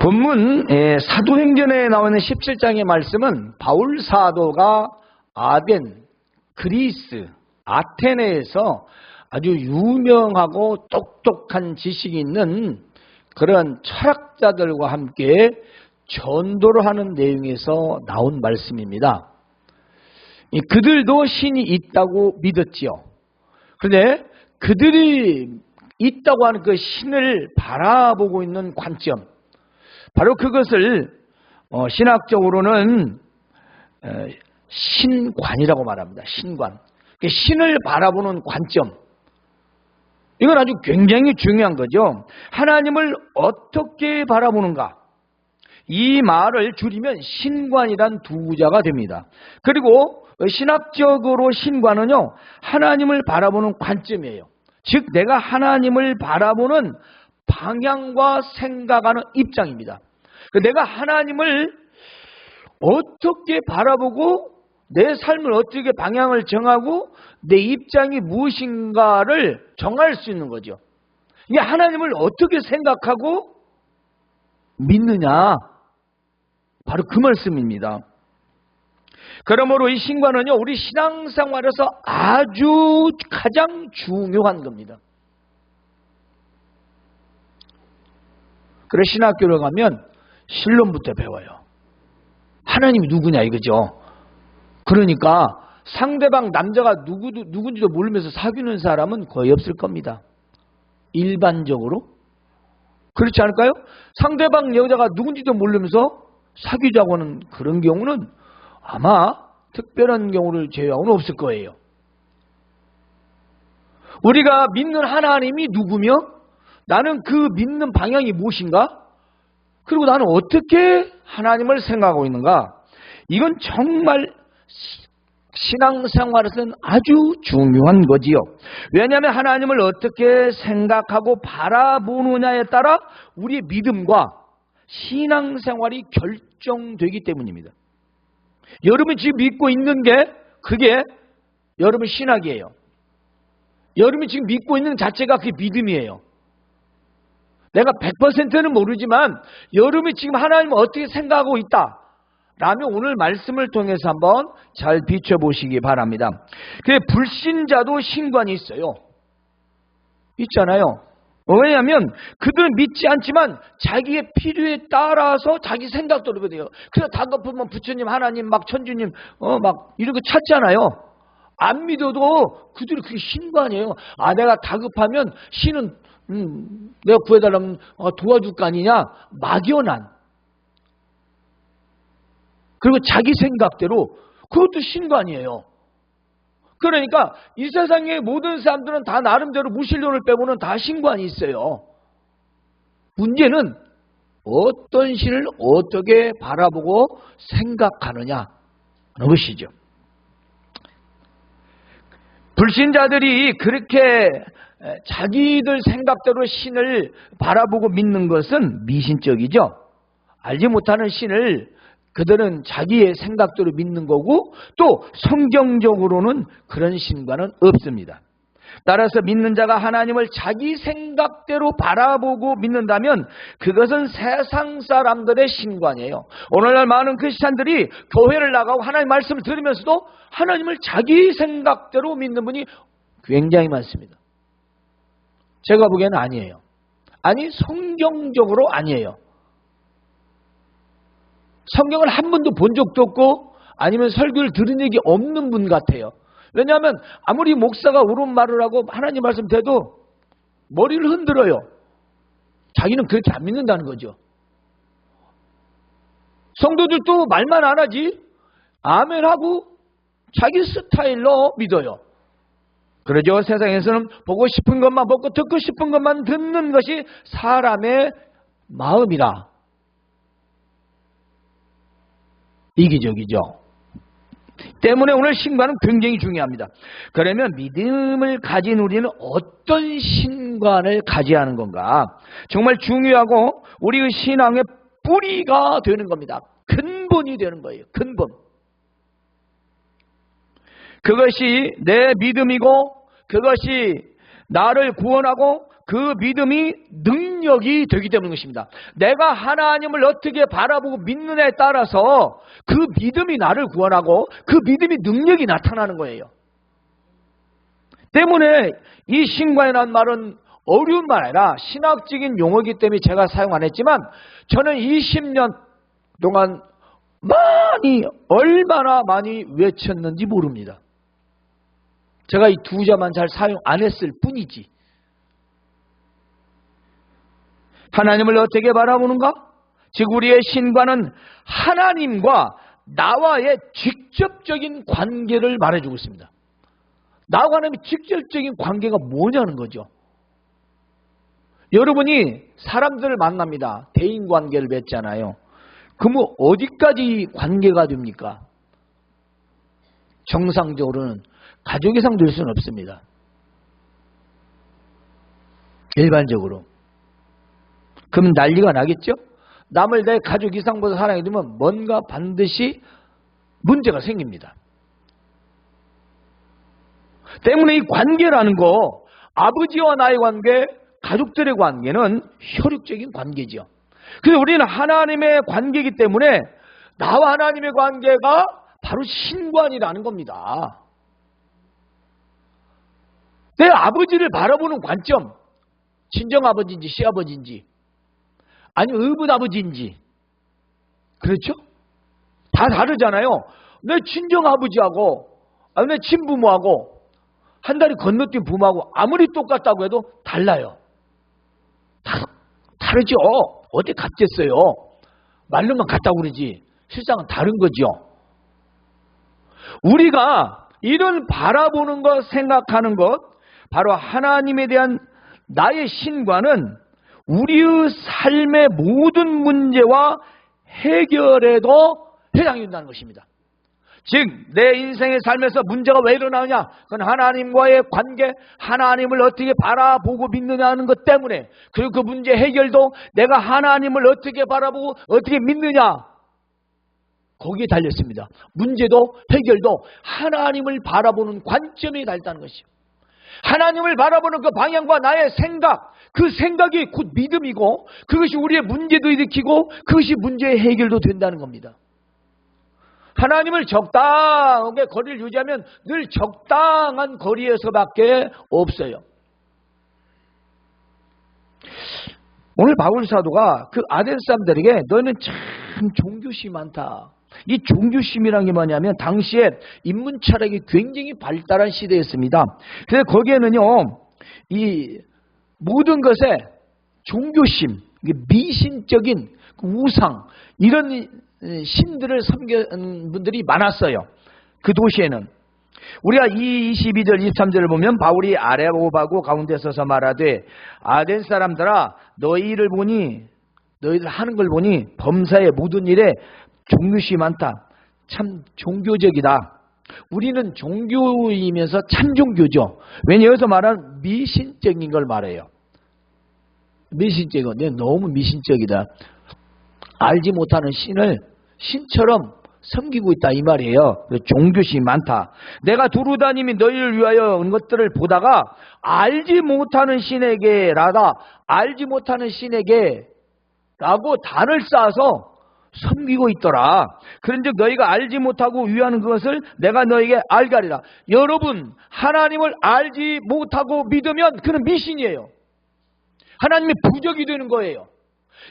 본문 사도행전에 나오는 17장의 말씀은 바울 사도가 아덴, 그리스, 아테네에서 아주 유명하고 똑똑한 지식이 있는 그런 철학자들과 함께 전도를 하는 내용에서 나온 말씀입니다. 그들도 신이 있다고 믿었지요. 그런데 그들이 있다고 하는 그 신을 바라보고 있는 관점, 바로 그것을 신학적으로는 신관이라고 말합니다. 신관. 신을 바라보는 관점. 이건 아주 굉장히 중요한 거죠. 하나님을 어떻게 바라보는가? 이 말을 줄이면 신관이란 두 구자가 됩니다. 그리고 신학적으로 신관은요, 하나님을 바라보는 관점이에요. 즉 내가 하나님을 바라보는 방향과 생각하는 입장입니다. 내가 하나님을 어떻게 바라보고 내 삶을 어떻게 방향을 정하고 내 입장이 무엇인가를 정할 수 있는 거죠. 이게 하나님을 어떻게 생각하고 믿느냐, 바로 그 말씀입니다. 그러므로 이 신관은요, 우리 신앙생활에서 아주 가장 중요한 겁니다. 그래서 신학교를 가면 신론부터 배워요. 하나님이 누구냐 이거죠. 그러니까 상대방 남자가 누군지도 모르면서 사귀는 사람은 거의 없을 겁니다. 일반적으로. 그렇지 않을까요? 상대방 여자가 누군지도 모르면서 사귀자고 하는 그런 경우는 아마 특별한 경우를 제외하고는 없을 거예요. 우리가 믿는 하나님이 누구며 나는 그 믿는 방향이 무엇인가? 그리고 나는 어떻게 하나님을 생각하고 있는가? 이건 정말 신앙생활에서는 아주 중요한 거지요. 왜냐하면 하나님을 어떻게 생각하고 바라보느냐에 따라 우리의 믿음과 신앙생활이 결정되기 때문입니다. 여러분이 지금 믿고 있는 게 그게 여러분 신학이에요. 여러분이 지금 믿고 있는 자체가 그게 믿음이에요. 내가 100%는 모르지만 여러분이 지금 하나님을 어떻게 생각하고 있다 라면 오늘 말씀을 통해서 한번 잘 비춰보시기 바랍니다. 불신자도 신관이 있어요. 있잖아요. 왜냐하면 그들은 믿지 않지만 자기의 필요에 따라서 자기 생각대로 돼요. 그래서 다급하면 부처님, 하나님, 막 천주님 막 이런 거 찾잖아요. 안 믿어도 그들이 그게 신관이에요. 아, 내가 다급하면 신은 내가 구해달라면 도와줄 거 아니냐? 막연한. 그리고 자기 생각대로, 그것도 신관이에요. 그러니까 이 세상의 모든 사람들은 다 나름대로 무신론을 빼고는 다 신관이 있어요. 문제는 어떤 신을 어떻게 바라보고 생각하느냐 하는 것이죠. 불신자들이 그렇게 자기들 생각대로 신을 바라보고 믿는 것은 미신적이죠. 알지 못하는 신을 그들은 자기의 생각대로 믿는 거고 또 성경적으로는 그런 신과는 없습니다. 따라서 믿는 자가 하나님을 자기 생각대로 바라보고 믿는다면 그것은 세상 사람들의 신관이에요. 오늘날 많은 크리스찬들이 교회를 나가고 하나님 말씀을 들으면서도 하나님을 자기 생각대로 믿는 분이 굉장히 많습니다. 제가 보기에는 아니에요. 아니, 성경적으로 아니에요. 성경을 한 번도 본 적도 없고 아니면 설교를 들은 적이 없는 분 같아요. 왜냐하면 아무리 목사가 옳은 말을 하고 하나님 말씀 돼도 머리를 흔들어요. 자기는 그렇게 안 믿는다는 거죠. 성도들도 말만 안 하지 아멘하고 자기 스타일로 믿어요. 그러죠. 세상에서는 보고 싶은 것만 보고 듣고 싶은 것만 듣는 것이 사람의 마음이라. 이기적이죠. 때문에 오늘 신관은 굉장히 중요합니다. 그러면 믿음을 가진 우리는 어떤 신관을 가져야 하는 건가? 정말 중요하고 우리의 신앙의 뿌리가 되는 겁니다. 근본이 되는 거예요. 근본. 그것이 내 믿음이고 그것이 나를 구원하고 그 믿음이 능력이 되기 때문인 것입니다. 내가 하나님을 어떻게 바라보고 믿느냐에 따라서 그 믿음이 나를 구원하고 그 믿음이 능력이 나타나는 거예요. 때문에 이 신관이라는 말은 어려운 말 아니라 신학적인 용어이기 때문에 제가 사용 안 했지만 저는 20년 동안 얼마나 많이 외쳤는지 모릅니다. 제가 이 두 자만 잘 사용 안 했을 뿐이지. 하나님을 어떻게 바라보는가? 즉 우리의 신관은 하나님과 나와의 직접적인 관계를 말해주고 있습니다. 나와 하나님의 직접적인 관계가 뭐냐는 거죠. 여러분이 사람들을 만납니다. 대인관계를 맺잖아요. 그러면 어디까지 관계가 됩니까? 정상적으로는 가족 이상 될 수는 없습니다. 일반적으로. 그러면 난리가 나겠죠? 남을 내 가족 이상보다 사랑해 두면 뭔가 반드시 문제가 생깁니다. 때문에 이 관계라는 거, 아버지와 나의 관계, 가족들의 관계는 혈육적인 관계죠. 그래서 우리는 하나님의 관계이기 때문에 나와 하나님의 관계가 바로 신관이라는 겁니다. 내 아버지를 바라보는 관점, 친정아버지인지 시아버지인지 아니면 의붓아버지인지, 그렇죠? 다 다르잖아요. 내 친정아버지하고 내 친부모하고 한 다리 건너뛴 부모하고 아무리 똑같다고 해도 달라요. 다르죠. 어디 같겠어요. 말로만 같다고 그러지 실상은 다른 거죠. 우리가 이런 바라보는 것, 생각하는 것, 바로 하나님에 대한 나의 신관은 우리의 삶의 모든 문제와 해결에도 해당이 된다는 것입니다. 즉 내 인생의 삶에서 문제가 왜 일어나느냐? 그건 하나님과의 관계, 하나님을 어떻게 바라보고 믿느냐는 것 때문에, 그리고 그 문제 해결도 내가 하나님을 어떻게 바라보고 어떻게 믿느냐, 거기에 달렸습니다. 문제도 해결도 하나님을 바라보는 관점에 달렸다는 것이죠. 하나님을 바라보는 그 방향과 나의 생각, 그 생각이 곧 믿음이고 그것이 우리의 문제도 일으키고 그것이 문제의 해결도 된다는 겁니다. 하나님을 적당하게 거리를 유지하면 늘 적당한 거리에서밖에 없어요. 오늘 바울 사도가 그 아덴 사람들에게 너희는 참 종교심이 많다. 이 종교심이란 게 뭐냐면 당시에 인문 철학이 굉장히 발달한 시대였습니다. 그래서 거기에는요, 이 모든 것에 종교심, 미신적인 우상, 이런 신들을 섬기는 분들이 많았어요. 그 도시에는. 우리가 22절 23절을 보면 바울이 아레오바고 가운데 서서 말하되 아덴 사람들아 너희를 보니, 너희들 하는 걸 보니 범사의 모든 일에 종교심이 많다. 참 종교적이다. 우리는 종교이면서 참 종교죠. 왜냐 여기서 말하는 미신적인 걸 말해요. 미신적인 거. 너무 미신적이다. 알지 못하는 신을 신처럼 섬기고 있다 이 말이에요. 종교심이 많다. 내가 두루 다니며 너희를 위하여 온 것들을 보다가 알지 못하는 신에게라다. 알지 못하는 신에게 라고 단을 쌓아서 섬기고 있더라. 그런즉 너희가 알지 못하고 위하는 그것을 내가 너희에게 알게 하리라. 여러분 하나님을 알지 못하고 믿으면 그는 미신이에요. 하나님이 부적이 되는 거예요.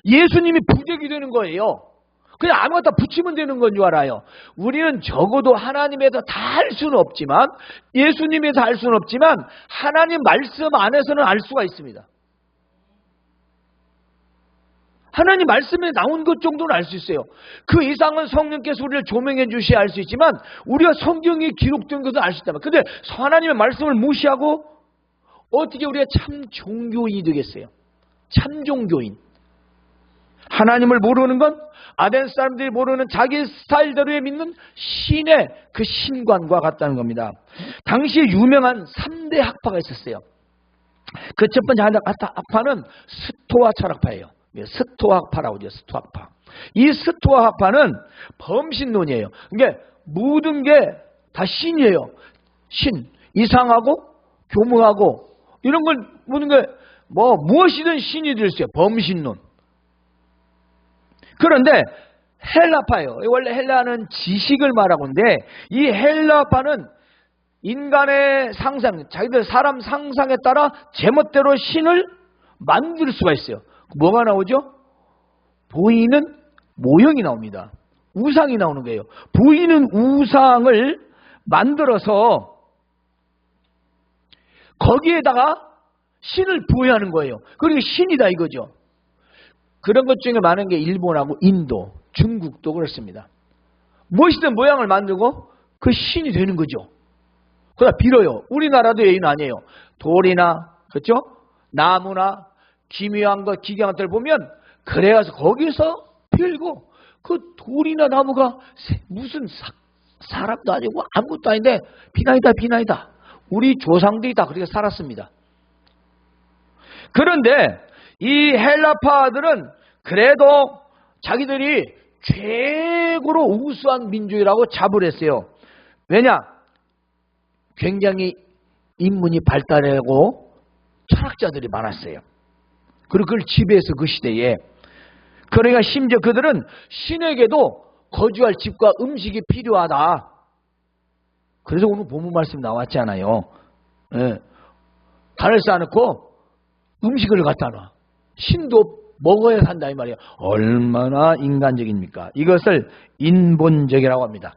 예수님이 부적이 되는 거예요. 그냥 아무것도 붙이면 되는 건 줄 알아요. 우리는 적어도 하나님에서 다 알 수는 없지만, 예수님에서 알 수는 없지만 하나님 말씀 안에서는 알 수가 있습니다. 하나님 말씀에 나온 것 정도는 알 수 있어요. 그 이상은 성령께서 우리를 조명해 주셔야 알 수 있지만 우리가 성경에 기록된 것은 알 수 있다. 근데 하나님의 말씀을 무시하고 어떻게 우리가 참 종교인이 되겠어요? 참 종교인. 하나님을 모르는 건 아덴 사람들이 모르는 자기 스타일대로 믿는 신의 그 신관과 같다는 겁니다. 당시에 유명한 3대 학파가 있었어요. 그 첫 번째 학파는 스토아 철학파예요. 스토아학파라고 하죠. 스토아학파. 이 스토아학파는 범신론이에요. 그러니까 모든 게 다 신이에요. 신, 이상하고 교무하고 이런 걸 모든 게 무엇이든 신이 될 수 있어요. 범신론. 그런데 헬라파예요. 원래 헬라는 지식을 말하고 있는데 이 헬라파는 인간의 상상, 자기들 사람 상상에 따라 제멋대로 신을 만들 수가 있어요. 뭐가 나오죠? 보이는 모형이 나옵니다. 우상이 나오는 거예요. 보이는 우상을 만들어서 거기에다가 신을 부여하는 거예요. 그리고 신이다 이거죠. 그런 것 중에 많은 게 일본하고 인도, 중국도 그렇습니다. 무엇이든 모양을 만들고 그 신이 되는 거죠. 그러다 빌어요. 우리나라도 예의는 아니에요. 돌이나 그렇죠? 나무나 기묘한 것, 기괴한 것들 보면 그래가서 거기서 빌고 그 돌이나 나무가 무슨 사람도 아니고 아무것도 아닌데 비나이다 비나이다. 우리 조상들이 다 그렇게 살았습니다. 그런데 이 헬라파들은 그래도 자기들이 최고로 우수한 민족이라고 자부를 했어요. 왜냐? 굉장히 인문이 발달하고 철학자들이 많았어요. 그리고 그걸 지배해서 그 시대에. 그러니까 심지어 그들은 신에게도 거주할 집과 음식이 필요하다. 그래서 오늘 본문 말씀 나왔잖아요. 예. 단을 쌓아놓고 음식을 갖다 놔. 신도 먹어야 산다 이 말이에요. 얼마나 인간적입니까? 이것을 인본적이라고 합니다.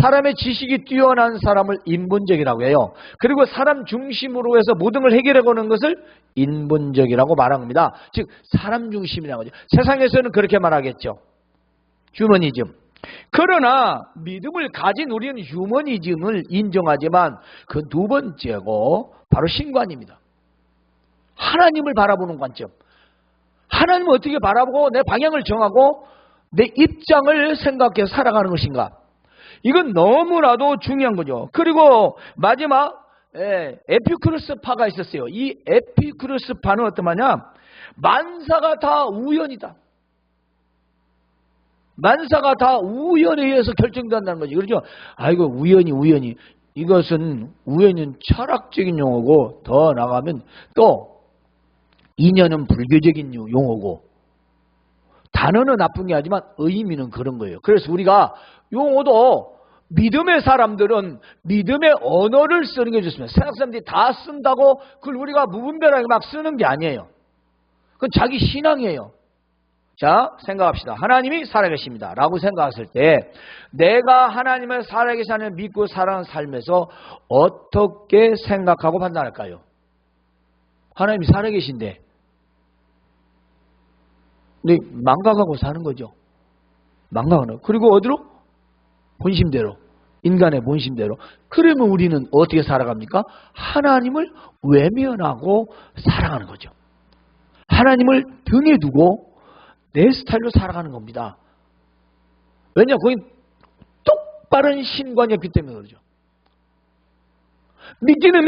사람의 지식이 뛰어난 사람을 인본적이라고 해요. 그리고 사람 중심으로 해서 모든 걸 해결해보는 것을 인본적이라고 말합니다. 즉 사람 중심이라고 하죠. 세상에서는 그렇게 말하겠죠. 휴머니즘. 그러나 믿음을 가진 우리는 휴머니즘을 인정하지만 그 두 번째고 바로 신관입니다. 하나님을 바라보는 관점. 하나님을 어떻게 바라보고 내 방향을 정하고 내 입장을 생각해서 살아가는 것인가. 이건 너무나도 중요한 거죠. 그리고 마지막 에피쿠르스파가 있었어요. 이 에피쿠르스파는 어떤 말이냐? 만사가 다 우연이다. 만사가 다 우연에 의해서 결정된다는 거지. 그렇죠? 아이고 우연이. 이것은 우연은 철학적인 용어고 더 나가면 또 인연은 불교적인 용어고 단어는 나쁜 게 아니지만 의미는 그런 거예요. 그래서 우리가 용어도 믿음의 사람들은 믿음의 언어를 쓰는 게 좋습니다. 세상 사람들이 다 쓴다고 그걸 우리가 무분별하게 막 쓰는 게 아니에요. 그건 자기 신앙이에요. 자, 생각합시다. 하나님이 살아계십니다. 라고 생각했을 때 내가 하나님을 살아계시는 믿고 살아가는 삶에서 어떻게 생각하고 판단할까요? 하나님이 살아계신데 근데 망각하고 사는 거죠. 망각하는. 그리고 어디로? 본심대로. 인간의 본심대로. 그러면 우리는 어떻게 살아갑니까? 하나님을 외면하고 살아가는 거죠. 하나님을 등에 두고 내 스타일로 살아가는 겁니다. 왜냐? 거긴 똑바른 신관이 없기 때문에 그러죠. 믿기는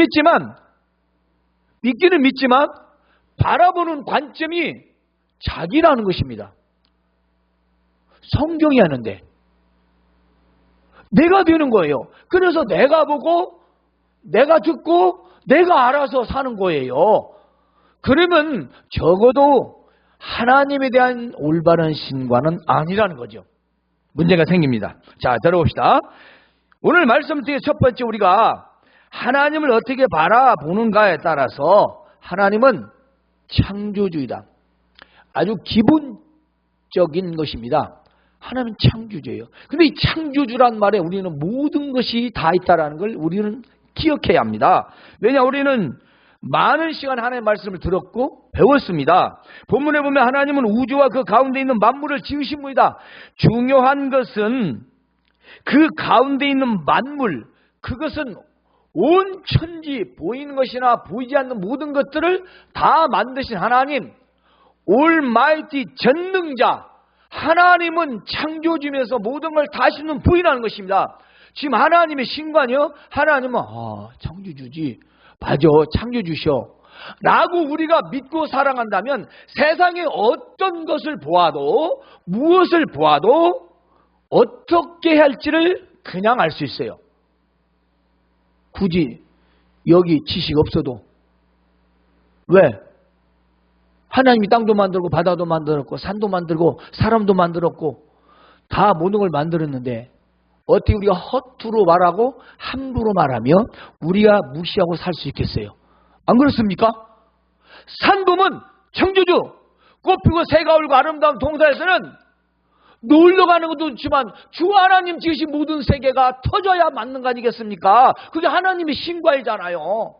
믿지만 바라보는 관점이 자기라는 것입니다. 성경이 하는데 내가 되는 거예요. 그래서 내가 보고 내가 듣고 내가 알아서 사는 거예요. 그러면 적어도 하나님에 대한 올바른 신관은 아니라는 거죠. 문제가 생깁니다. 자, 들어봅시다. 오늘 말씀 중에 첫 번째 우리가 하나님을 어떻게 바라보는가에 따라서 하나님은 창조주이다. 아주 기본적인 것입니다. 하나님은 창조주예요. 근데 이 창조주란 말에 우리는 모든 것이 다 있다는 걸 우리는 기억해야 합니다. 왜냐 우리는 많은 시간 하나님의 말씀을 들었고 배웠습니다. 본문에 보면 하나님은 우주와 그 가운데 있는 만물을 지으신 분이다. 중요한 것은 그 가운데 있는 만물, 그것은 온 천지, 보이는 것이나 보이지 않는 모든 것들을 다 만드신 하나님, 올마이티 전능자, 하나님은 창조주면서 모든 걸 다 하시는 분이라는 것입니다. 지금 하나님의 신관이요? 하나님은 창조주지. 맞아, 창조주셔. 라고 우리가 믿고 살아간다면 세상에 어떤 것을 보아도 무엇을 보아도 어떻게 할지를 그냥 알 수 있어요. 굳이 여기 지식 없어도. 왜? 하나님이 땅도 만들고 바다도 만들었고 산도 만들고 사람도 만들었고 다 모든 걸 만들었는데 어떻게 우리가 허투루 말하고 함부로 말하며 우리가 무시하고 살 수 있겠어요? 안 그렇습니까? 산도면 창조주, 꽃피고 새가 울고 아름다운 동산에서는 놀러 가는 것도 좋지만 주 하나님 지으신 모든 세계가 터져야 맞는 거 아니겠습니까? 그게 하나님의 신과이잖아요.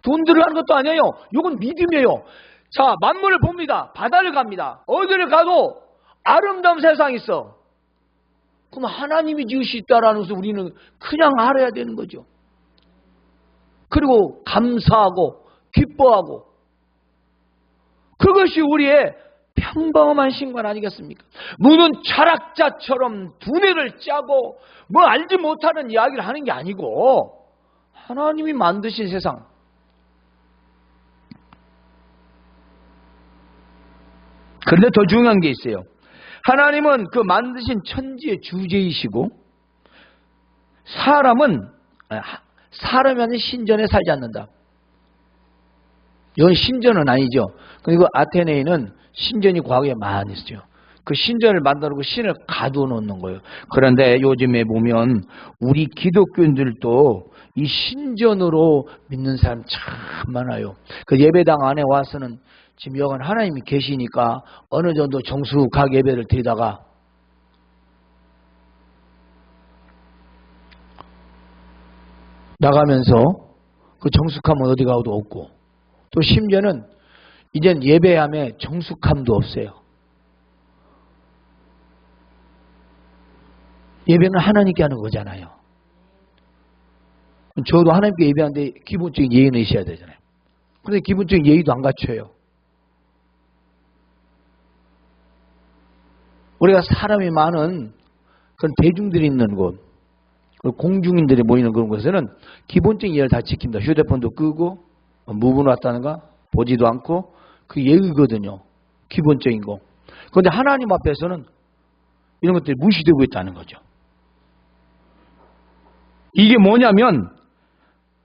돈 들어가는 것도 아니에요. 이건 믿음이에요. 자, 만물을 봅니다. 바다를 갑니다. 어디를 가도 아름다운 세상이 있어. 그럼 하나님이 지으셨다라는 것을 우리는 그냥 알아야 되는 거죠. 그리고 감사하고 기뻐하고 그것이 우리의 평범한 신관 아니겠습니까? 무슨 철학자처럼 두뇌를 짜고 뭐 알지 못하는 이야기를 하는 게 아니고 하나님이 만드신 세상. 그런데 더 중요한 게 있어요. 하나님은 그 만드신 천지의 주제이시고 사람이 아닌 신전에 살지 않는다. 이건 신전은 아니죠. 그리고 아테네에는 신전이 과거에 많이 있어요. 그 신전을 만들고 신을 가두어 놓는 거예요. 그런데 요즘에 보면 우리 기독교인들도 이 신전으로 믿는 사람 참 많아요. 그 예배당 안에 와서는 지금 여기 하나님이 계시니까 어느 정도 정숙하게 예배를 드리다가 나가면서 그 정숙함은 어디 가도 없고 또 심지어는 이젠 예배함에 정숙함도 없어요. 예배는 하나님께 하는 거잖아요. 저도 하나님께 예배하는데 기본적인 예의는 있어야 되잖아요. 그런데 기본적인 예의도 안 갖춰요. 우리가 사람이 많은 그런 대중들이 있는 곳, 공중인들이 모이는 그런 곳에서는 기본적인 예의를 다 지킵니다. 휴대폰도 끄고 무분 왔다는가 보지도 않고 그 예의거든요. 기본적인 거. 그런데 하나님 앞에서는 이런 것들이 무시되고 있다는 거죠. 이게 뭐냐면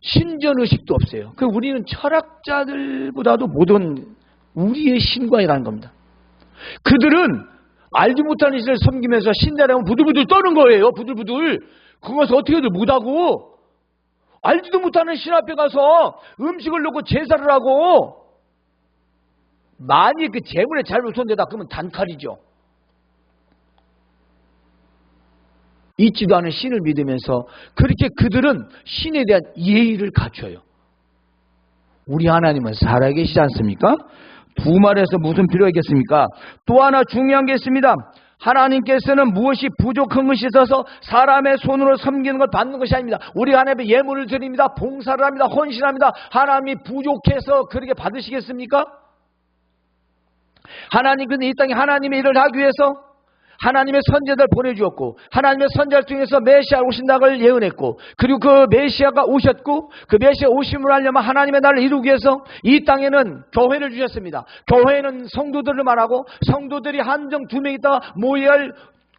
신전의식도 없어요. 그 우리는 철학자들보다도 모든 우리의 신관이라는 겁니다. 그들은 알지 못하는 신을 섬기면서 신자라면 부들부들 떠는 거예요. 부들부들. 그것을 어떻게든 못하고 알지도 못하는 신 앞에 가서 음식을 놓고 제사를 하고 만일 그 재물에 잘못 손대다 그러면 단칼이죠. 있지도 않은 신을 믿으면서 그렇게 그들은 신에 대한 예의를 갖춰요. 우리 하나님은 살아계시지 않습니까? 두 말에서 무슨 필요가 있겠습니까? 또 하나 중요한 게 있습니다. 하나님께서는 무엇이 부족한 것이 있어서 사람의 손으로 섬기는 것 받는 것이 아닙니다. 우리 하나님의 예물을 드립니다. 봉사를 합니다. 헌신합니다. 하나님이 부족해서 그렇게 받으시겠습니까? 하나님은 이 땅에 하나님의 일을 하기 위해서 하나님의 선제들 보내주었고 하나님의 선제를 통해서 메시아 오신다는 걸 예언했고 그리고 그 메시아가 오셨고 그 메시아 오심을 하려면 하나님의 나라를 이루기 위해서 이 땅에는 교회를 주셨습니다. 교회는 성도들을 말하고 성도들이 한정 두 명 있다가 모여야 할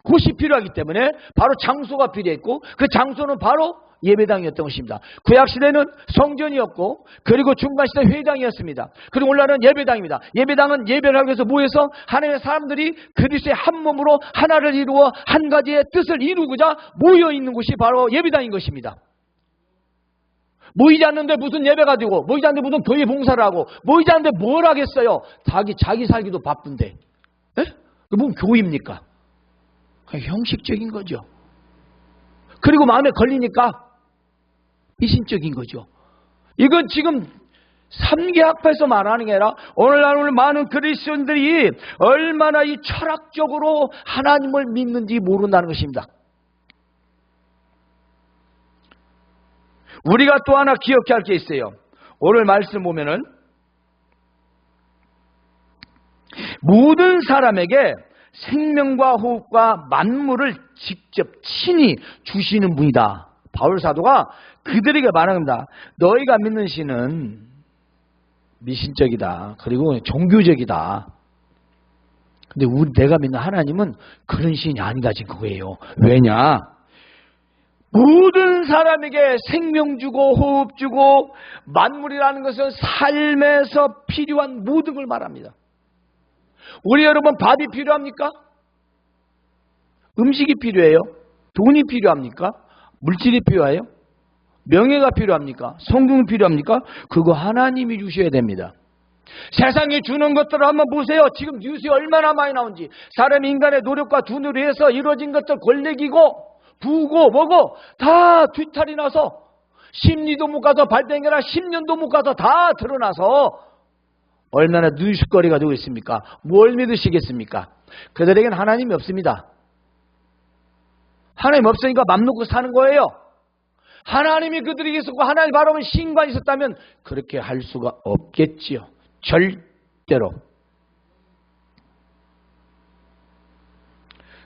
곳이 필요하기 때문에 바로 장소가 필요했고 그 장소는 바로 예배당이었던 것입니다. 구약시대는 성전이었고 그리고 중간시대 회당이었습니다. 그리고 오늘날은 예배당입니다. 예배당은 예배를 하기 위해서 모여서 하나님의 사람들이 그리스도의 한 몸으로 하나를 이루어 한 가지의 뜻을 이루고자 모여있는 곳이 바로 예배당인 것입니다. 모이지 않는데 무슨 예배가 되고 모이지 않는데 무슨 교회 봉사를 하고 모이지 않는데 뭘 하겠어요. 자기 살기도 바쁜데 에? 뭔 교회입니까? 그냥 형식적인 거죠. 그리고 마음에 걸리니까 미신적인 거죠. 이건 지금 3개 학파에서 말하는 게 아니라 오늘 많은 그리스도인들이 얼마나 이 철학적으로 하나님을 믿는지 모른다는 것입니다. 우리가 또 하나 기억해야 할 게 있어요. 오늘 말씀 보면은 모든 사람에게 생명과 호흡과 만물을 직접 친히 주시는 분이다. 바울 사도가 그들에게 말합니다. 너희가 믿는 신은 미신적이다. 그리고 종교적이다. 근데 내가 믿는 하나님은 그런 신이 아니다 지금 거예요. 왜냐? 모든 사람에게 생명 주고 호흡 주고 만물이라는 것은 삶에서 필요한 모든 걸 말합니다. 우리 여러분 밥이 필요합니까? 음식이 필요해요? 돈이 필요합니까? 물질이 필요해요? 명예가 필요합니까? 성공이 필요합니까? 그거 하나님이 주셔야 됩니다. 세상에 주는 것들을 한번 보세요. 지금 뉴스에 얼마나 많이 나온지. 사람 인간의 노력과 돈으로 해서 이루어진 것들 권력이고 부고 뭐고 다 뒤탈이 나서 심리도 못 가서 발병이나 10년도 못 가서 다 드러나서 얼마나 뉴스거리가 되고 있습니까? 뭘 믿으시겠습니까? 그들에겐 하나님이 없습니다. 하나님 없으니까 맘 놓고 사는 거예요. 하나님이 그들에게 있었고 하나님 바라보는 신관이 있었다면 그렇게 할 수가 없겠지요. 절대로.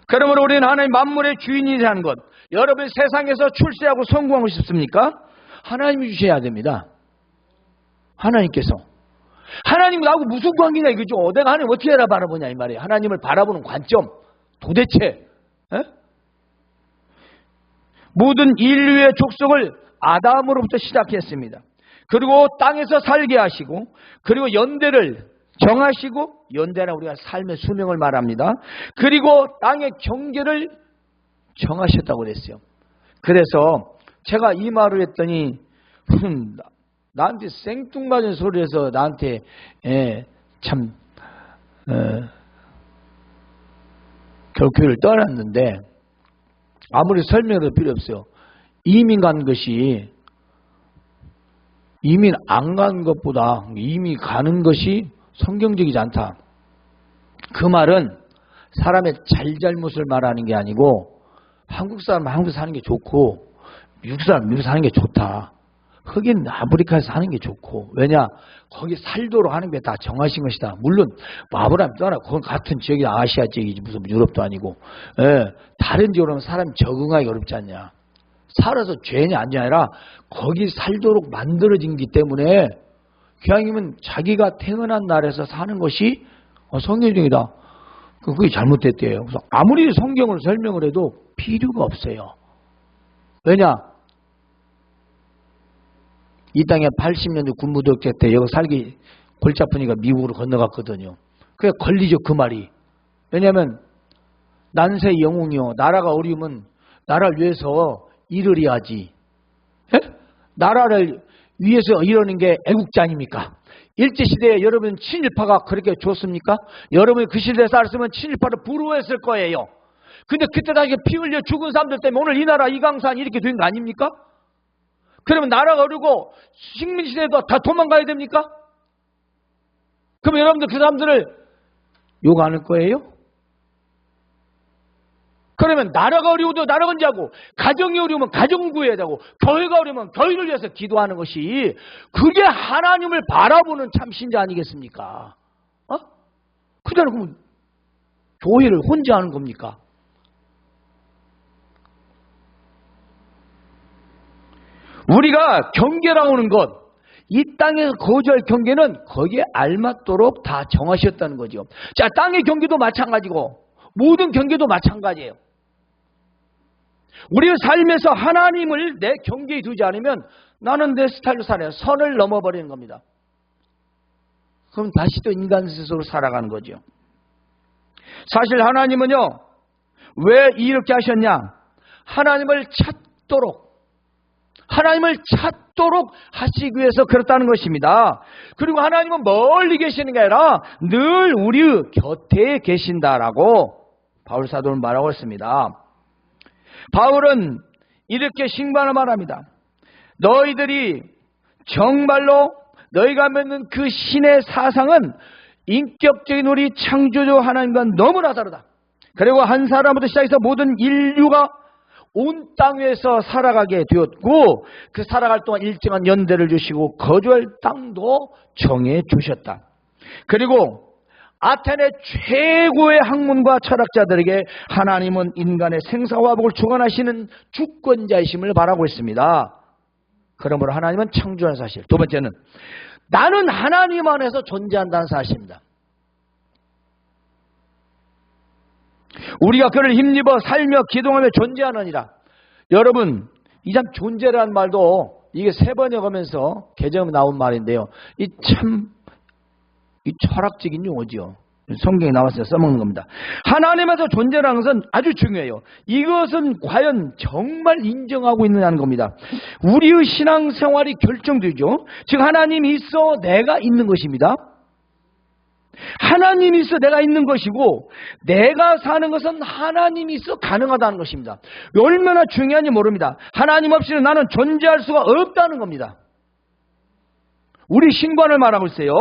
그러므로 우리는 하나님 만물의 주인이라는 것. 여러분 세상에서 출세하고 성공하고 싶습니까? 하나님이 주셔야 됩니다. 하나님께서. 하나님 나하고 무슨 관계냐 이거죠. 내가 하나님 어떻게 바라보냐 이 말이에요. 하나님을 바라보는 관점. 도대체. 에? 모든 인류의 족속을 아담으로부터 시작했습니다. 그리고 땅에서 살게 하시고 그리고 연대를 정하시고 연대는 우리가 삶의 수명을 말합니다. 그리고 땅의 경계를 정하셨다고 그랬어요. 그래서 제가 이 말을 했더니 나한테 생뚱맞은 소리를 해서 나한테 참 교회를 떠났는데 아무리 설명해도 필요 없어요. 이민 간 것이 이민 안 간 것보다 이미 가는 것이 성경적이지 않다. 그 말은 사람의 잘잘못을 말하는 게 아니고 한국 사람은 한국 사는 게 좋고 미국 사람은 미국 사는 게 좋다. 흑인 아프리카에서 사는 게 좋고 왜냐? 거기 살도록 하는 게 다 정하신 것이다. 물론 아브라함 떠나 그건 같은 지역이 아시아 지역이지 무슨 유럽도 아니고 다른 지역으로는 사람이 적응하기 어렵지 않냐. 살아서 죄냐 아니 아니라 거기 살도록 만들어진기 때문에 기왕이면 자기가 태어난 날에서 사는 것이 성경적이다. 그게 잘못됐대요. 그래서 아무리 성경을 설명을 해도 필요가 없어요. 왜냐? 이 땅에 80년대 군부독재 때 여기 살기 골치 아프니까 미국으로 건너갔거든요. 그게 걸리죠 그 말이. 왜냐하면 난세 영웅이요. 나라가 어려우면 나라를 위해서 일을 해야지. 에? 나라를 위해서 이러는 게 애국자 아닙니까? 일제시대에 여러분 친일파가 그렇게 좋습니까? 여러분이 그 시대에 살았으면 친일파를 부러워했을 거예요. 근데 그때 당시에 피 흘려 죽은 사람들 때문에 오늘 이 나라 이강산 이렇게 된 거 아닙니까? 그러면 나라가 어려고 식민시대도 다 도망가야 됩니까? 그럼 여러분들 그 사람들을 욕 안 할 거예요? 그러면 나라가 어려워도 나라 건지하고 가정이 어려우면 가정 구해야 되고 교회가 어려우면 교회를 위해서 기도하는 것이 그게 하나님을 바라보는 참 신자 아니겠습니까? 그잖아. 그러면 교회를 혼자 하는 겁니까? 우리가 경계라고 하는 것, 이 땅에서 거주할 경계는 거기에 알맞도록 다 정하셨다는 거죠. 자, 땅의 경계도 마찬가지고 모든 경계도 마찬가지예요. 우리의 삶에서 하나님을 내 경계에 두지 않으면 나는 내 스타일로 살아요. 선을 넘어버리는 겁니다. 그럼 다시 또 인간 스스로 살아가는 거죠. 사실 하나님은요, 왜 이렇게 하셨냐? 하나님을 찾도록 하시기 위해서 그렇다는 것입니다. 그리고 하나님은 멀리 계시는 게 아니라 늘 우리 곁에 계신다라고 바울 사도는 말하고 있습니다. 바울은 이렇게 신방을 말합니다. 너희들이 정말로 너희가 믿는 그 신의 사상은 인격적인 우리 창조주 하나님과 너무나 다르다. 그리고 한 사람부터 시작해서 모든 인류가 온 땅 위에서 살아가게 되었고 그 살아갈 동안 일정한 연대를 주시고 거주할 땅도 정해 주셨다. 그리고 아테네 최고의 학문과 철학자들에게 하나님은 인간의 생사화복을 주관하시는 주권자이심을 바라고 있습니다. 그러므로 하나님은 창조하는 사실. 두 번째는 나는 하나님 안에서 존재한다는 사실입니다. 우리가 그를 힘입어 살며 기동하며 존재하느니라. 여러분 이 참 존재라는 말도 이게 세 번역하면서 개정 나온 말인데요. 이 철학적인 용어지요. 성경에 나와서 써먹는 겁니다. 하나님에서 존재라는 것은 아주 중요해요. 이것은 과연 정말 인정하고 있느냐는 겁니다. 우리의 신앙생활이 결정되죠. 즉 하나님이 있어 내가 있는 것입니다. 하나님이 있어 내가 있는 것이고 내가 사는 것은 하나님이 있어 가능하다는 것입니다. 얼마나 중요한지 모릅니다. 하나님 없이는 나는 존재할 수가 없다는 겁니다. 우리 신관을 말하고 있어요.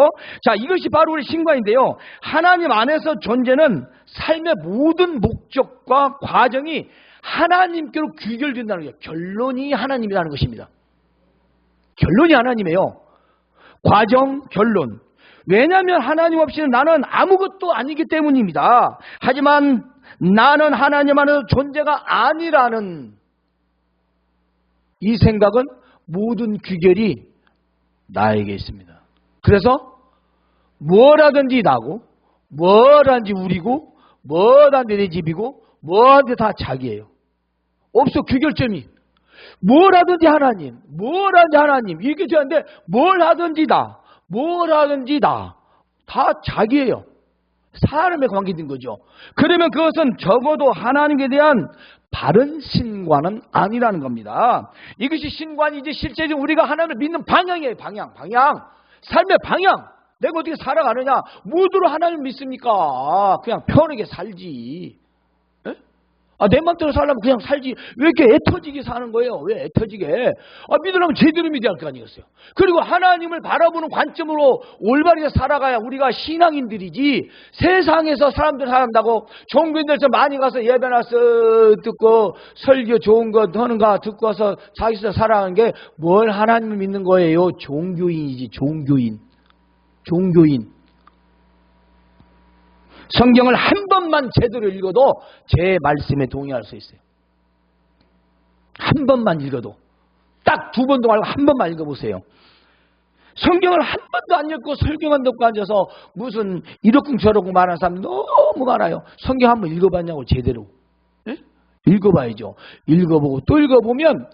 자, 이것이 바로 우리 신관인데요. 하나님 안에서 존재는 삶의 모든 목적과 과정이 하나님께로 귀결된다는 거예요. 결론이 하나님이라는 것입니다. 결론이 하나님이에요. 과정, 결론. 왜냐하면 하나님 없이는 나는 아무것도 아니기 때문입니다. 하지만 나는 하나님 안에서 존재가 아니라는 이 생각은 모든 귀결이 나에게 있습니다. 그래서 뭐라든지 나고 뭐라든지 우리고 뭐라든지 내 집이고 뭐라든지 다 자기예요. 없어 귀결점이. 뭐라든지 하나님 이렇게 되는데 뭘 하든지 다 자기예요. 사람의 관계된 거죠. 그러면 그것은 적어도 하나님에 대한 바른 신관은 아니라는 겁니다. 이것이 신관이지 실제적으로 우리가 하나님을 믿는 방향이에요. 방향. 삶의 방향. 내가 어떻게 살아가느냐. 무엇으로 하나님을 믿습니까? 그냥 편하게 살지. 내 맘대로 살려면 그냥 살지. 왜 이렇게 애터지게 사는 거예요? 왜 애터지게? 믿으려면 제대로 믿어야 할 거 아니겠어요? 그리고 하나님을 바라보는 관점으로 올바르게 살아가야 우리가 신앙인들이지. 세상에서 사람들 살아간다고 종교인들서 많이 가서 예배나 듣고 설교 좋은 거 하는가 듣고 와서 자기서 살아가는 게 뭘 하나님을 믿는 거예요? 종교인이지. 종교인. 성경을 한 번만 제대로 읽어도 제 말씀에 동의할 수 있어요. 한 번만 읽어도. 딱 두 번도 말고 한 번만 읽어보세요. 성경을 한 번도 안 읽고 설교만 듣고 앉아서 무슨 이러쿵 저러쿵 말하는 사람이 너무 많아요. 성경 한 번 읽어봤냐고 제대로. 네? 읽어봐야죠. 읽어보고 또 읽어보면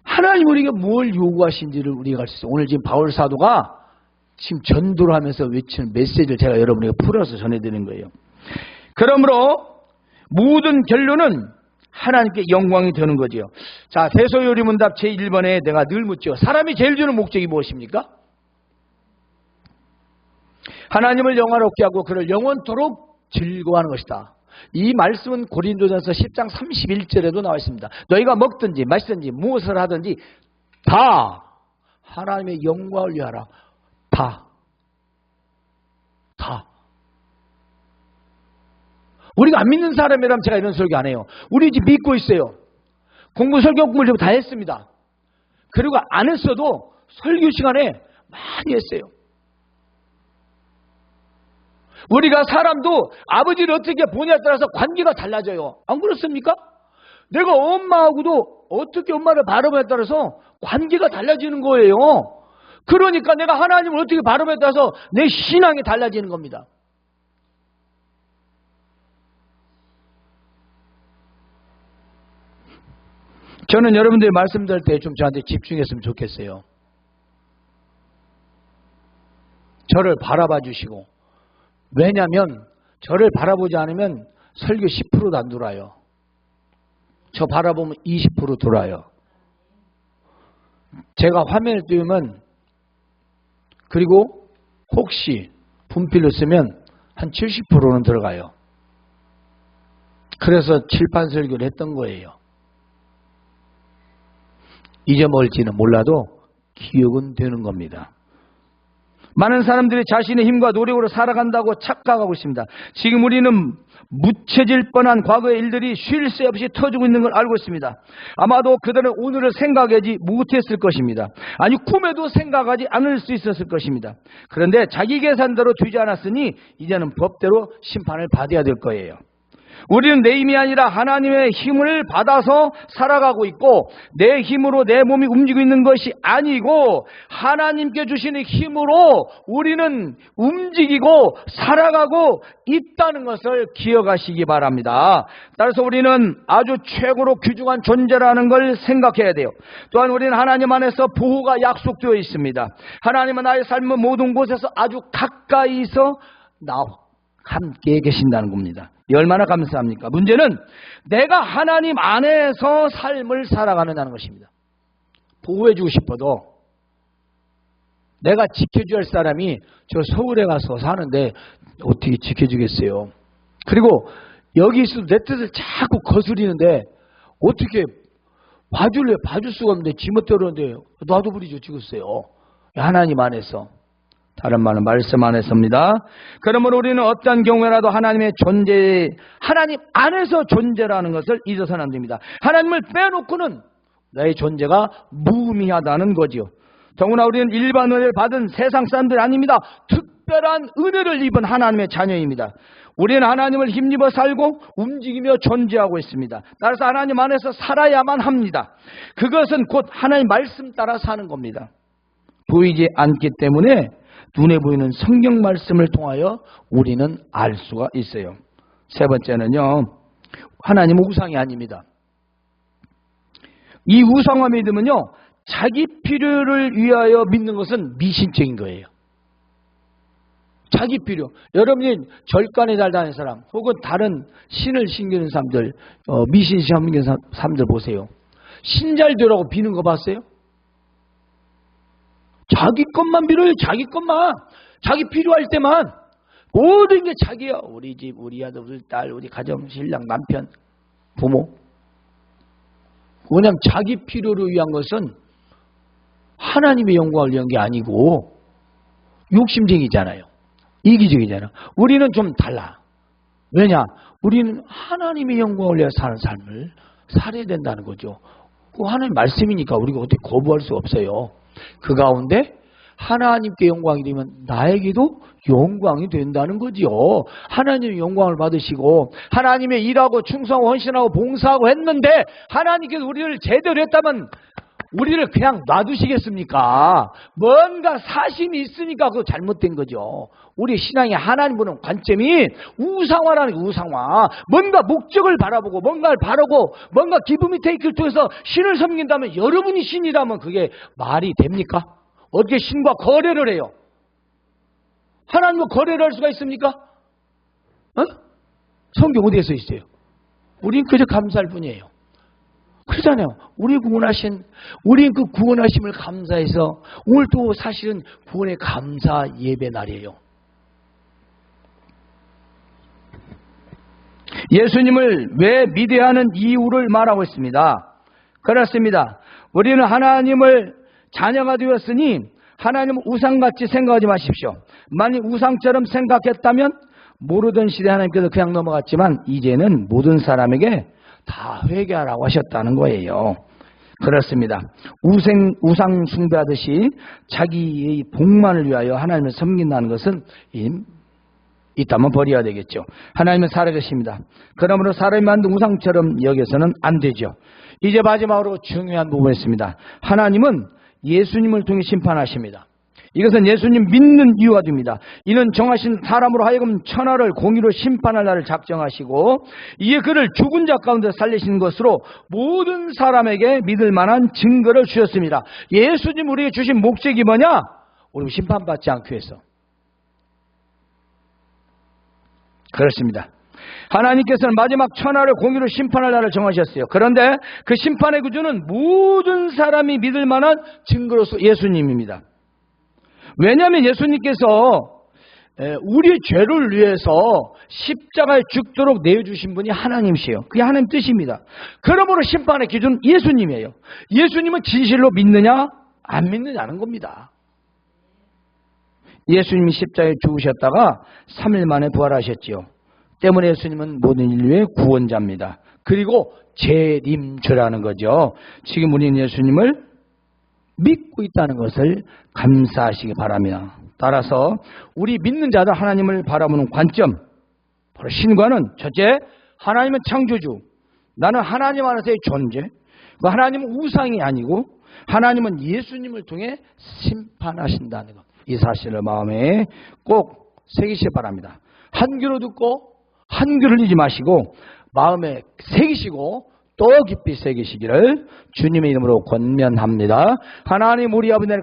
하나님 우리에게 뭘 요구하신지를 우리가 알 수 있어요. 오늘 지금 바울 사도가 지금 전도를 하면서 외치는 메시지를 제가 여러분에게 풀어서 전해드리는 거예요. 그러므로 모든 결론은 하나님께 영광이 되는 거죠. 자, 대소요리문답 제1번에 내가 늘 묻죠. 사람이 제일 주는 목적이 무엇입니까? 하나님을 영화롭게 하고 그를 영원토록 즐거워하는 것이다. 이 말씀은 고린도전서 10장 31절에도 나와 있습니다. 너희가 먹든지 마시든지 무엇을 하든지 다 하나님의 영광을 위하라. 다. 우리가 안 믿는 사람이라면 제가 이런 설교 안 해요. 우리 집 믿고 있어요. 설교 공부를 다 했습니다. 그리고 안 했어도 설교 시간에 많이 했어요. 우리가 사람도 아버지를 어떻게 보냐에 따라서 관계가 달라져요. 안 그렇습니까? 내가 엄마하고도 어떻게 엄마를 바라보냐에 따라서 관계가 달라지는 거예요. 그러니까 내가 하나님을 어떻게 바라보냐에 따라서 내 신앙이 달라지는 겁니다. 저는 여러분들이 말씀드릴 때 좀 저한테 집중했으면 좋겠어요. 저를 바라봐 주시고. 왜냐하면 저를 바라보지 않으면 설교 10%도 안 돌아요. 저 바라보면 20% 돌아요. 제가 화면을 띄우면 그리고 혹시 분필로 쓰면 한 70%는 들어가요. 그래서 칠판 설교를 했던 거예요. 잊어먹을지는 몰라도 기억은 되는 겁니다. 많은 사람들이 자신의 힘과 노력으로 살아간다고 착각하고 있습니다. 지금 우리는 묻혀질 뻔한 과거의 일들이 쉴 새 없이 터지고 있는 걸 알고 있습니다. 아마도 그들은 오늘을 생각하지 못했을 것입니다. 아니 꿈에도 생각하지 않을 수 있었을 것입니다. 그런데 자기 계산대로 되지 않았으니 이제는 법대로 심판을 받아야 될 거예요. 우리는 내 힘이 아니라 하나님의 힘을 받아서 살아가고 있고, 내 힘으로 내 몸이 움직이고 있는 것이 아니고 하나님께 주시는 힘으로 우리는 움직이고 살아가고 있다는 것을 기억하시기 바랍니다. 따라서 우리는 아주 최고로 귀중한 존재라는 걸 생각해야 돼요. 또한 우리는 하나님 안에서 보호가 약속되어 있습니다. 하나님은 나의 삶의 모든 곳에서 아주 가까이서 나와 함께 계신다는 겁니다. 얼마나 감사합니까? 문제는 내가 하나님 안에서 삶을 살아가느냐는 것입니다. 보호해주고 싶어도 내가 지켜줘야 할 사람이 저 서울에 가서 사는데 어떻게 지켜주겠어요? 그리고 여기 있어도 내 뜻을 자꾸 거스리는데 어떻게 봐줄래? 봐줄 수가 없는데 지멋대로인데 놔둬버리죠. 찍었어요. 하나님 안에서. 다른 말은 말씀 안에서입니다. 그러므로 우리는 어떤 경우에라도 하나님의 존재, 하나님 안에서 존재라는 것을 잊어서는 안 됩니다. 하나님을 빼놓고는 나의 존재가 무의미하다는 거지요. 더구나 우리는 일반 은혜를 받은 세상 사람들이 아닙니다. 특별한 은혜를 입은 하나님의 자녀입니다. 우리는 하나님을 힘입어 살고 움직이며 존재하고 있습니다. 따라서 하나님 안에서 살아야만 합니다. 그것은 곧 하나님 말씀 따라 사는 겁니다. 보이지 않기 때문에 눈에 보이는 성경 말씀을 통하여 우리는 알 수가 있어요. 세 번째는요, 하나님은 우상이 아닙니다. 이 우상화 믿음은요, 자기 필요를 위하여 믿는 것은 미신적인 거예요. 자기 필요. 여러분이 절간에 잘 다니는 사람 혹은 다른 신을 섬기는 사람들, 미신 섬기는 사람들 보세요. 신 잘 되라고 비는 거 봤어요? 자기 것만 빌어요. 자기 것만. 자기 필요할 때만. 모든 게 자기야. 우리 집, 우리 아들, 우리 딸, 우리 가정, 신랑, 남편, 부모. 왜냐하면 자기 필요를 위한 것은 하나님의 영광을 위한 게 아니고 욕심쟁이잖아요. 이기적이잖아. 우리는 좀 달라. 왜냐? 우리는 하나님의 영광을 위해 사는 삶을 살아야 된다는 거죠. 그 하나님 말씀이니까 우리가 어떻게 거부할 수 없어요. 그 가운데 하나님께 영광이 되면 나에게도 영광이 된다는 거지요. 하나님의 영광을 받으시고 하나님의 일하고 충성하고 헌신하고 봉사하고 했는데 하나님께서 우리를 제대로 했다면 우리를 그냥 놔두시겠습니까? 뭔가 사심이 있으니까 그거 잘못된 거죠. 우리 신앙의 하나님 보는 관점이 우상화라는 게 우상화. 뭔가 목적을 바라보고 뭔가를 바라고 뭔가 기브미 테이크를 통해서 신을 섬긴다면 여러분이 신이라면 그게 말이 됩니까? 어떻게 신과 거래를 해요? 하나님과 거래를 할 수가 있습니까? 성경 어디에 써 있어요? 우린 그저 감사할 뿐이에요. 그러잖아요. 우리 그 구원하심을 감사해서 오늘 또 사실은 구원의 감사 예배 날이에요. 예수님을 왜 믿어야 하는 이유를 말하고 있습니다. 그렇습니다. 우리는 하나님을 자녀가 되었으니 하나님을 우상같이 생각하지 마십시오. 만약 우상처럼 생각했다면 모르던 시대에 하나님께서 그냥 넘어갔지만 이제는 모든 사람에게 다 회개하라고 하셨다는 거예요. 그렇습니다. 우상 숭배하듯이 자기의 복만을 위하여 하나님을 섬긴다는 것은 있다면 버려야 되겠죠. 하나님은 살아계십니다. 그러므로 사람이 만든 우상처럼 여겨서는 안 되죠. 이제 마지막으로 중요한 부분이 있습니다. 하나님은 예수님을 통해 심판하십니다. 이것은 예수님 믿는 이유가 됩니다. 이는 정하신 사람으로 하여금 천하를 공의로 심판할 날을 작정하시고 이에 그를 죽은 자 가운데 살리신 것으로 모든 사람에게 믿을 만한 증거를 주셨습니다. 예수님 우리에게 주신 목적이 뭐냐? 우리 심판받지 않기 위해서. 그렇습니다. 하나님께서는 마지막 천하를 공의로 심판할 날을 정하셨어요. 그런데 그 심판의 구주는 모든 사람이 믿을 만한 증거로서 예수님입니다. 왜냐하면 예수님께서 우리의 죄를 위해서 십자가에 죽도록 내어주신 분이 하나님이세요. 그게 하나님 뜻입니다. 그러므로 심판의 기준은 예수님이에요. 예수님은 진실로 믿느냐 안 믿느냐는 겁니다. 예수님이 십자가에 죽으셨다가 3일 만에 부활하셨지요. 때문에 예수님은 모든 인류의 구원자입니다. 그리고 재림주라는 거죠. 지금 우리는 예수님을 믿고 있다는 것을 감사하시기 바랍니다. 따라서 우리 믿는 자들 하나님을 바라보는 관점, 바로 신과는 첫째, 하나님은 창조주. 나는 하나님 안에서의 존재. 그 하나님은 우상이 아니고 하나님은 예수님을 통해 심판하신다는 것. 이 사실을 마음에 꼭 새기시기 바랍니다. 한 귀로 듣고 한 귀를 잃지 마시고 마음에 새기시고 또 깊이 새기시기를 주님의 이름으로 권면합니다. 하나님 우리 아버지를